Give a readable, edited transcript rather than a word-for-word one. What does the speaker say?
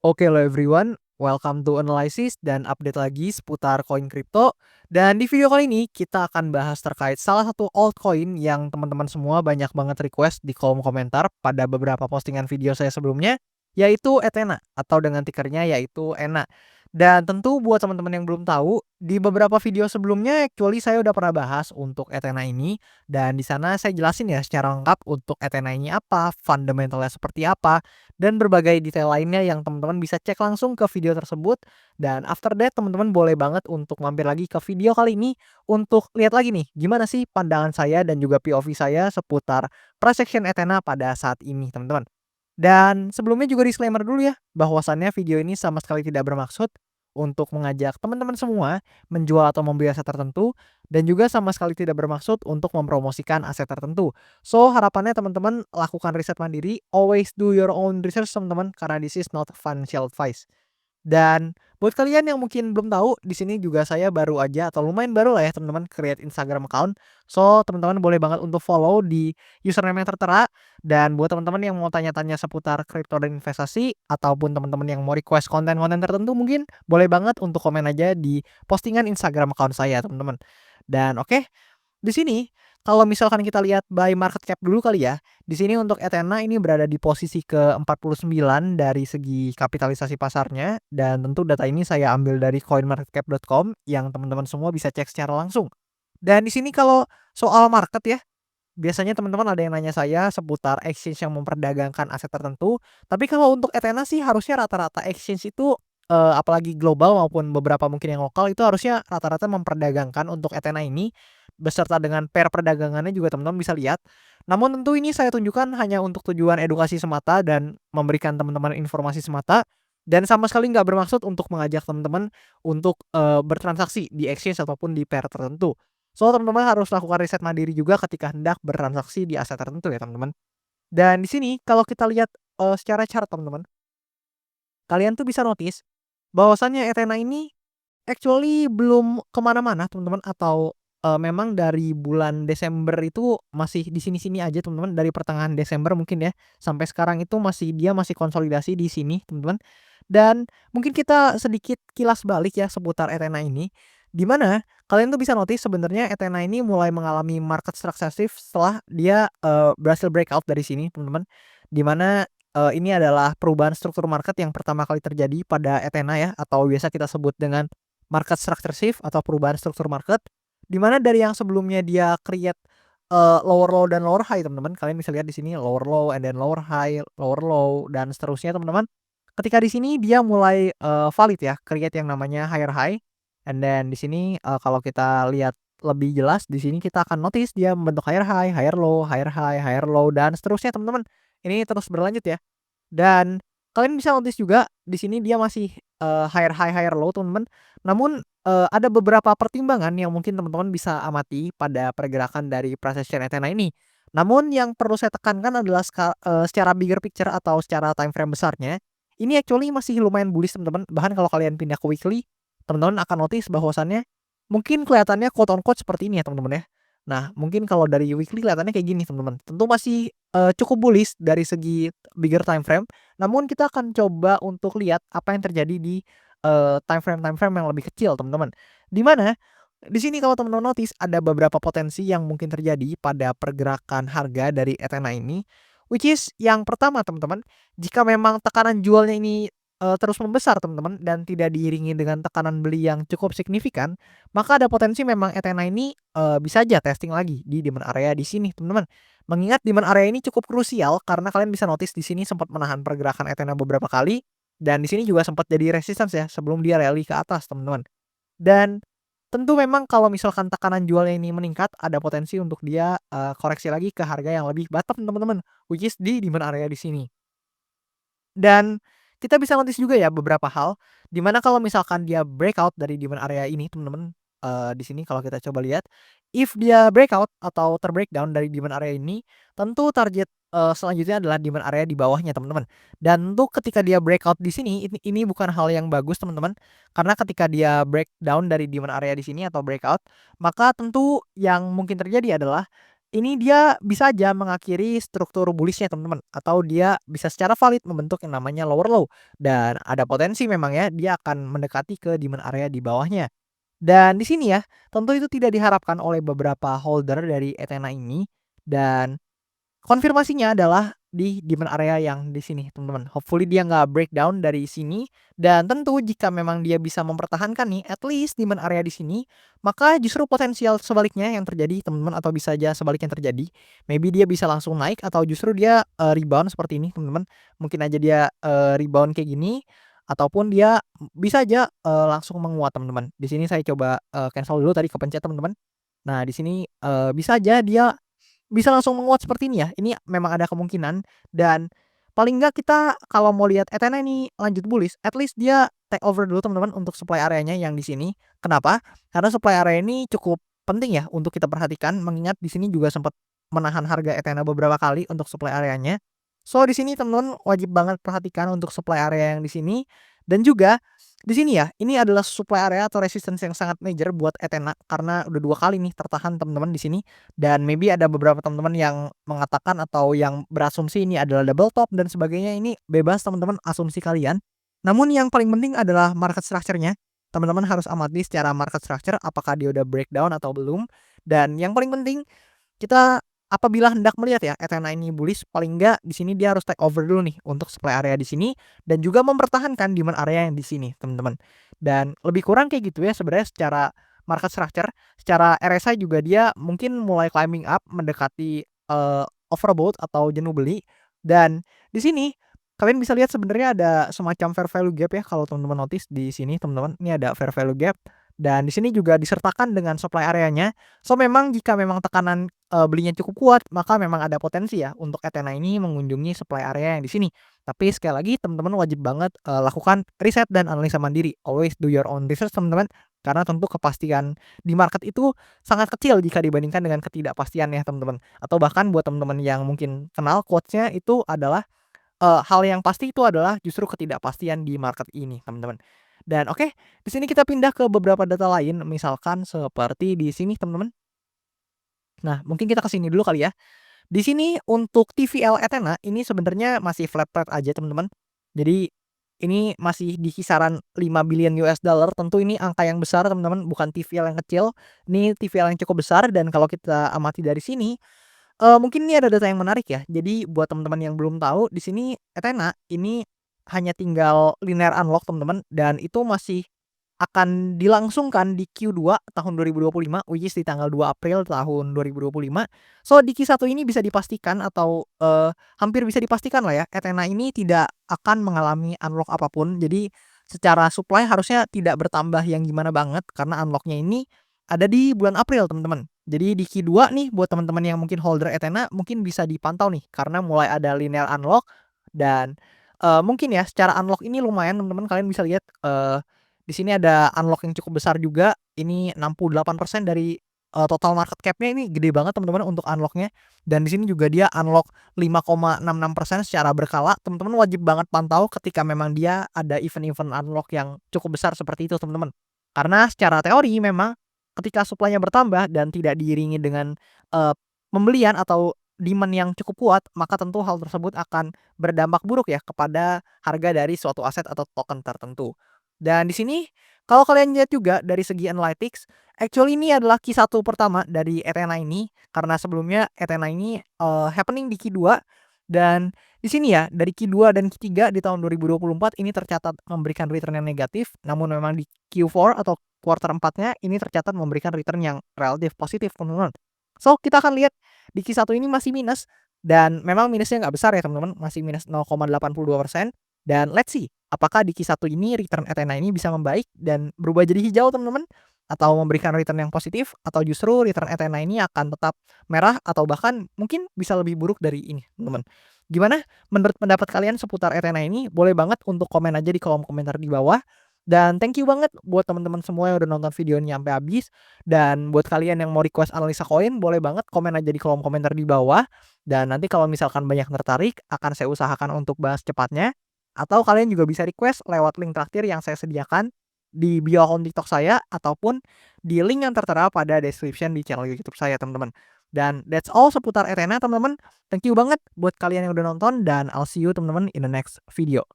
Oke lo everyone, welcome to analysis dan update lagi seputar koin kripto. Dan di video kali ini kita akan bahas terkait salah satu altcoin yang teman-teman semua banyak banget request di kolom komentar pada beberapa postingan video saya sebelumnya, yaitu Ethena atau dengan tickernya yaitu ENA. Dan tentu buat teman-teman yang belum tahu, di beberapa video sebelumnya actually saya udah pernah bahas untuk Ethena ini dan di sana saya jelasin ya secara lengkap untuk Ethena ini apa, fundamentalnya seperti apa, dan berbagai detail lainnya yang teman-teman bisa cek langsung ke video tersebut. Dan after that teman-teman boleh banget untuk mampir lagi ke video kali ini untuk lihat lagi nih gimana sih pandangan saya dan juga POV saya seputar price action Ethena pada saat ini teman-teman. Dan sebelumnya juga disclaimer dulu ya, bahwasannya video ini sama sekali tidak bermaksud untuk mengajak teman-teman semua menjual atau membeli aset tertentu dan juga sama sekali tidak bermaksud untuk mempromosikan aset tertentu. So, harapannya teman-teman lakukan riset mandiri, always do your own research teman-teman karena this is not financial advice. Dan buat kalian yang mungkin belum tahu, di sini juga saya baru aja atau lumayan baru lah ya teman-teman create Instagram account. So, teman-teman boleh banget untuk follow di username yang tertera. Dan buat teman-teman yang mau tanya-tanya seputar kripto dan investasi ataupun teman-teman yang mau request konten-konten tertentu mungkin boleh banget untuk komen aja di postingan Instagram account saya, teman-teman. Dan oke, di sini, kalau misalkan kita lihat by market cap dulu kali ya. Di sini untuk Ethena ini berada di posisi ke-49 dari segi kapitalisasi pasarnya dan tentu data ini saya ambil dari coinmarketcap.com yang teman-teman semua bisa cek secara langsung. Dan di sini kalau soal market ya, biasanya teman-teman ada yang nanya saya seputar exchange yang memperdagangkan aset tertentu, tapi kalau untuk Ethena sih harusnya rata-rata exchange itu, apalagi global maupun beberapa mungkin yang lokal itu harusnya rata-rata memperdagangkan untuk Ethena ini, beserta dengan pair perdagangannya juga teman-teman bisa lihat. Namun tentu ini saya tunjukkan hanya untuk tujuan edukasi semata dan memberikan teman-teman informasi semata, dan sama sekali nggak bermaksud untuk mengajak teman-teman untuk, bertransaksi di exchange ataupun di pair tertentu. So, teman-teman harus lakukan riset mandiri juga ketika hendak bertransaksi di aset tertentu ya, teman-teman. Dan di sini kalau kita lihat, secara chart teman-teman, kalian tuh bisa notice bahwasannya Ethena ini actually belum kemana-mana teman-teman atau, memang dari bulan Desember itu masih di sini-sini aja teman-teman, dari pertengahan Desember mungkin ya, sampai sekarang itu dia masih konsolidasi di sini teman-teman. Dan mungkin kita sedikit kilas balik ya seputar Ethena ini, di mana kalian tuh bisa notice sebenarnya Ethena ini mulai mengalami market successive setelah dia, berhasil breakout dari sini teman-teman. Di mana, ini adalah perubahan struktur market yang pertama kali terjadi pada Ethena ya, atau biasa kita sebut dengan market structure shift atau perubahan struktur market, di mana dari yang sebelumnya dia create, lower low dan lower high teman-teman, kalian bisa lihat di sini lower low and then lower high, lower low dan seterusnya teman-teman. Ketika di sini dia mulai, valid ya, create yang namanya higher high, and then di sini, kalau kita lihat lebih jelas di sini kita akan notice dia membentuk higher high, higher low, higher high, higher low dan seterusnya teman-teman. Ini terus berlanjut ya. Dan kalian bisa notice juga di sini dia masih, higher high, higher low teman-teman. Namun, ada beberapa pertimbangan yang mungkin teman-teman bisa amati pada pergerakan dari price action Ethena ini. Namun yang perlu saya tekankan adalah secara bigger picture atau secara time frame besarnya, ini actually masih lumayan bullish teman-teman. Bahkan kalau kalian pindah ke weekly, teman-teman akan notice bahwasannya mungkin kelihatannya quote on quote seperti ini ya teman-teman ya. Nah, mungkin kalau dari weekly kelihatannya kayak gini teman-teman. Tentu masih, cukup bullish dari segi bigger time frame, namun kita akan coba untuk lihat apa yang terjadi di, time frame yang lebih kecil teman-teman. Di mana, di sini kalau teman-teman notice ada beberapa potensi yang mungkin terjadi pada pergerakan harga dari Ethena ini, which is yang pertama teman-teman, jika memang tekanan jualnya ini, terus membesar teman-teman dan tidak diiringi dengan tekanan beli yang cukup signifikan, maka ada potensi memang Ethena ini, bisa aja testing lagi di demand area di sini teman-teman. Mengingat demand area ini cukup krusial karena kalian bisa notice di sini sempat menahan pergerakan Ethena beberapa kali, dan di sini juga sempat jadi resistance ya sebelum dia rally ke atas teman-teman. Dan tentu memang kalau misalkan tekanan jualnya ini meningkat, ada potensi untuk dia, koreksi lagi ke harga yang lebih bottom teman-teman, which is di demand area di sini. Dan kita bisa notice juga ya beberapa hal, di mana kalau misalkan dia breakout dari demand area ini teman-teman, di sini kalau kita coba lihat, if dia breakout atau ter-breakdown dari demand area ini, tentu target, selanjutnya adalah demand area di bawahnya teman-teman. Dan tentu ketika dia breakout di sini, ini bukan hal yang bagus teman-teman, karena ketika dia breakdown dari demand area di sini atau breakout, maka tentu yang mungkin terjadi adalah ini dia bisa aja mengakhiri struktur bullish-nya teman-teman, atau dia bisa secara valid membentuk yang namanya lower low, dan ada potensi memang ya dia akan mendekati ke demand area di bawahnya. Dan di sini ya, tentu itu tidak diharapkan oleh beberapa holder dari Ethena ini, dan konfirmasinya adalah di demand area yang di sini, teman-teman. Hopefully dia nggak breakdown dari sini, dan tentu jika memang dia bisa mempertahankan nih at least demand area di sini, maka justru potensial sebaliknya yang terjadi, teman-teman, atau bisa aja sebaliknya terjadi. Maybe dia bisa langsung naik atau justru dia, rebound seperti ini, teman-teman. Mungkin aja dia, rebound kayak gini, ataupun dia bisa aja, langsung menguat, teman-teman. Di sini saya coba, cancel dulu tadi kepencet, teman-teman. Nah, di sini, bisa aja dia bisa langsung menguat seperti ini ya, ini memang ada kemungkinan, dan paling enggak kita kalau mau lihat Ethena ini lanjut bullish, at least dia take over dulu teman-teman untuk supply area-nya yang di sini. Kenapa? Karena supply area ini cukup penting ya untuk kita perhatikan, mengingat di sini juga sempat menahan harga Ethena beberapa kali untuk supply area-nya. So di sini teman-teman wajib banget perhatikan untuk supply area yang di sini, dan juga di sini ya, ini adalah supply area atau resistance yang sangat major buat Ethena karena udah 2 kali nih tertahan teman-teman di sini. Dan maybe ada beberapa teman-teman yang mengatakan atau yang berasumsi ini adalah double top dan sebagainya, ini bebas teman-teman asumsi kalian. Namun yang paling penting adalah market structure-nya. Teman-teman harus amati secara market structure apakah dia udah breakdown atau belum. Dan yang paling penting, kita apabila hendak melihat ya Ethena ini bullish, paling enggak di sini dia harus take over dulu nih untuk supply area di sini, dan juga mempertahankan demand area yang di sini, teman-teman. Dan lebih kurang kayak gitu ya sebenarnya secara market structure. Secara RSI juga dia mungkin mulai climbing up mendekati, overbought atau jenuh beli, dan di sini kalian bisa lihat sebenarnya ada semacam fair value gap ya kalau teman-teman notice di sini, teman-teman. Ini ada fair value gap, dan di sini juga disertakan dengan supply area-nya. So memang jika memang tekanan, belinya cukup kuat, maka memang ada potensi ya untuk Ethena ini mengunjungi supply area yang di sini. Tapi sekali lagi teman-teman wajib banget, lakukan riset dan analisa mandiri. Always do your own research, teman-teman, karena tentu kepastian di market itu sangat kecil jika dibandingkan dengan ketidakpastian ya, teman-teman. Atau bahkan buat teman-teman yang mungkin kenal quotes-nya itu adalah, hal yang pasti itu adalah justru ketidakpastian di market ini, teman-teman. Dan oke, di sini kita pindah ke beberapa data lain, misalkan seperti di sini, teman-teman. Nah, mungkin kita ke sini dulu kali ya. Di sini untuk TVL Ethena ini sebenarnya masih flat rate aja, teman-teman. Jadi ini masih di kisaran $5 billion. Tentu ini angka yang besar, teman-teman, bukan TVL yang kecil. Ini TVL yang cukup besar, dan kalau kita amati dari sini, mungkin ini ada data yang menarik ya. Jadi buat teman-teman yang belum tahu, di sini Ethena ini hanya tinggal linear unlock, teman-teman, dan itu masih akan dilangsungkan di Q2 tahun 2025, which is di tanggal 2 April tahun 2025. So di Q1 ini bisa dipastikan atau, hampir bisa dipastikan lah ya, Ethena ini tidak akan mengalami unlock apapun. Jadi secara supply harusnya tidak bertambah yang gimana banget karena unlock-nya ini ada di bulan April, teman-teman. Jadi di Q2 nih buat teman-teman yang mungkin holder Ethena mungkin bisa dipantau nih karena mulai ada linear unlock, dan, mungkin ya secara unlock ini lumayan, teman-teman, kalian bisa lihat, di sini ada unlock yang cukup besar juga, ini 68% dari, total market cap-nya, ini gede banget teman-teman untuk unlock-nya. Dan di sini juga dia unlock 5,66% secara berkala. Teman-teman wajib banget pantau ketika memang dia ada event-event unlock yang cukup besar seperti itu, teman-teman. Karena secara teori memang ketika supply-nya bertambah dan tidak diiringi dengan, eee, pembelian atau demand yang cukup kuat, maka tentu hal tersebut akan berdampak buruk ya kepada harga dari suatu aset atau token tertentu. Dan di sini kalau kalian lihat juga dari segi analytics, actually ini adalah Q1 pertama dari Ethena ini, karena sebelumnya Ethena ini, happening di Q2, dan di sini ya dari Q2 dan Q3 di tahun 2024 ini tercatat memberikan return yang negatif, namun memang di Q4 atau kuartal 4-nya ini tercatat memberikan return yang relatif positif, teman-teman. So kita akan lihat di Q1 ini masih minus, dan memang minusnya nggak besar ya, teman-teman, masih minus 0,82%. Dan let's see, apakah di Q1 ini return Ethena ini bisa membaik dan berubah jadi hijau, teman-teman? Atau memberikan return yang positif, atau justru return Ethena ini akan tetap merah atau bahkan mungkin bisa lebih buruk dari ini, teman-teman. Gimana menurut pendapat kalian seputar Ethena ini? Boleh banget untuk komen aja di kolom komentar di bawah. Dan thank you banget buat teman-teman semua yang udah nonton video ini sampai habis. Dan buat kalian yang mau request analisa koin, boleh banget komen aja di kolom komentar di bawah. Dan nanti kalau misalkan banyak tertarik, akan saya usahakan untuk bahas cepatnya. Atau kalian juga bisa request lewat link traktir yang saya sediakan di bio akun TikTok saya, ataupun di link yang tertera pada description di channel YouTube saya, teman-teman. Dan that's all seputar Ethena teman-teman. Thank you banget buat kalian yang udah nonton dan I'll see you teman-teman in the next video.